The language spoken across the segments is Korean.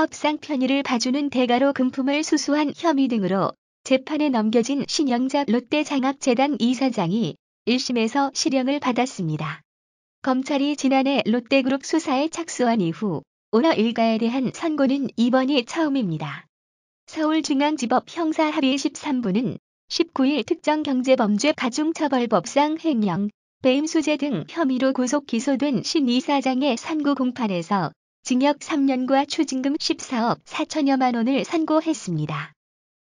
사업상 편의를 봐주는 대가로 금품을 수수한 혐의 등으로 재판에 넘겨진 신영잡 롯데장학재단 이사장이 1심에서 실형을 받았습니다. 검찰이 지난해 롯데그룹 수사에 착수한 이후 오너 일가에 대한 선고는 이번이 처음입니다. 서울중앙지법 형사합의 13부는 19일 특정경제범죄 가중처벌법상 횡령, 배임수재 등 혐의로 구속 기소된 신 이사장의 선고 공판에서 징역 3년과 추징금 14억 4천여만 원을 선고했습니다.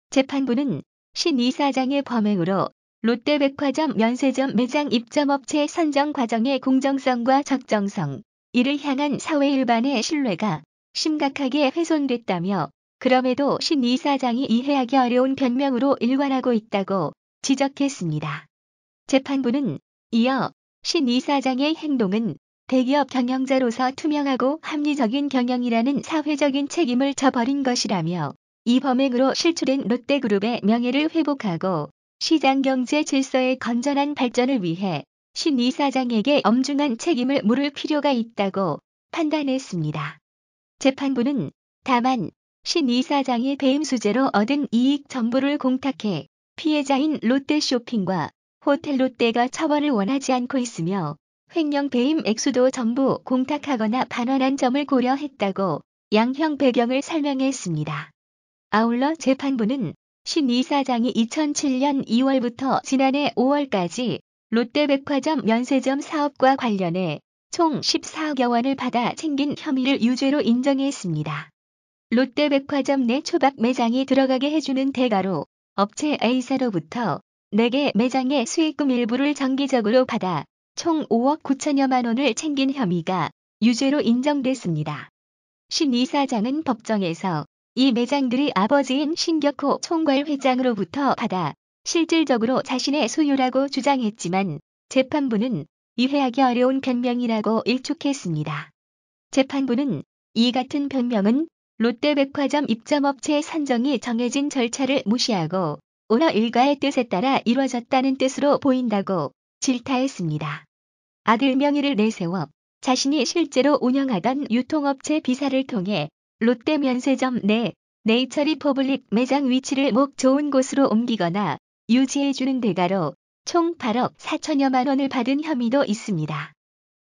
재판부는 신 이사장의 범행으로 롯데백화점 면세점 매장 입점업체 선정 과정의 공정성과 적정성, 이를 향한 사회 일반의 신뢰가 심각하게 훼손됐다며 그럼에도 신 이사장이 이해하기 어려운 변명으로 일관하고 있다고 지적했습니다. 재판부는 이어 신 이사장의 행동은 대기업 경영자로서 투명하고 합리적인 경영이라는 사회적인 책임을 저버린 것이라며 이 범행으로 실추된 롯데그룹의 명예를 회복하고 시장경제 질서의 건전한 발전을 위해 신 이사장에게 엄중한 책임을 물을 필요가 있다고 판단했습니다. 재판부는 다만 신 이사장이 배임수재로 얻은 이익 전부를 공탁해 피해자인 롯데쇼핑과 호텔 롯데가 처벌을 원하지 않고 있으며 횡령 배임 액수도 전부 공탁하거나 반환한 점을 고려했다고 양형 배경을 설명했습니다. 아울러 재판부는 신 이사장이 2007년 2월부터 지난해 5월까지 롯데백화점 면세점 사업과 관련해 총 14억여 원을 받아 챙긴 혐의를 유죄로 인정했습니다. 롯데백화점 내 초밥 매장이 들어가게 해주는 대가로 업체 A사로부터 4개 매장의 수익금 일부를 정기적으로 받아 총 5억 9천여만 원을 챙긴 혐의가 유죄로 인정됐습니다. 신 이사장은 법정에서 이 매장들이 아버지인 신격호 총괄 회장으로부터 받아 실질적으로 자신의 소유라고 주장했지만 재판부는 이해하기 어려운 변명이라고 일축했습니다. 재판부는 이 같은 변명은 롯데백화점 입점업체 선정이 정해진 절차를 무시하고 오너 일가의 뜻에 따라 이뤄졌다는 뜻으로 보인다고 질타했습니다. 아들 명의를 내세워 자신이 실제로 운영하던 유통업체 비사를 통해 롯데 면세점 내 네이처리퍼블릭 매장 위치를 목 좋은 곳으로 옮기거나 유지해주는 대가로 총 8억 4천여만 원을 받은 혐의도 있습니다.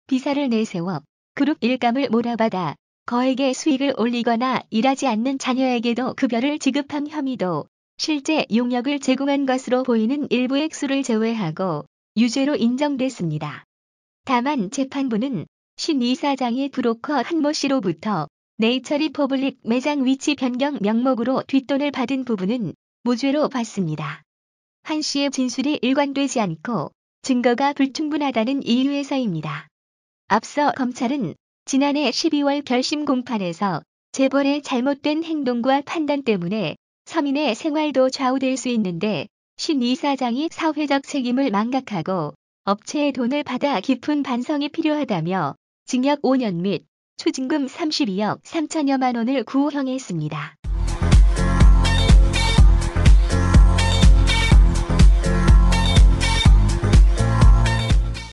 비사를 내세워 그룹 일감을 몰아받아 거액의 수익을 올리거나 일하지 않는 자녀에게도 급여를 지급한 혐의도 실제 용역을 제공한 것으로 보이는 일부 액수를 제외하고 유죄로 인정됐습니다. 다만 재판부는 신 이사장이 브로커 한모 씨로부터 네이처리퍼블릭 매장 위치 변경 명목으로 뒷돈을 받은 부분은 무죄로 봤습니다. 한 씨의 진술이 일관되지 않고 증거가 불충분하다는 이유에서입니다. 앞서 검찰은 지난해 12월 결심 공판에서 재벌의 잘못된 행동과 판단 때문에 서민의 생활도 좌우될 수 있는데 신 이사장이 사회적 책임을 망각하고 업체의 돈을 받아 깊은 반성이 필요하다며 징역 5년 및 추징금 32억 3천여만 원을 구형했습니다.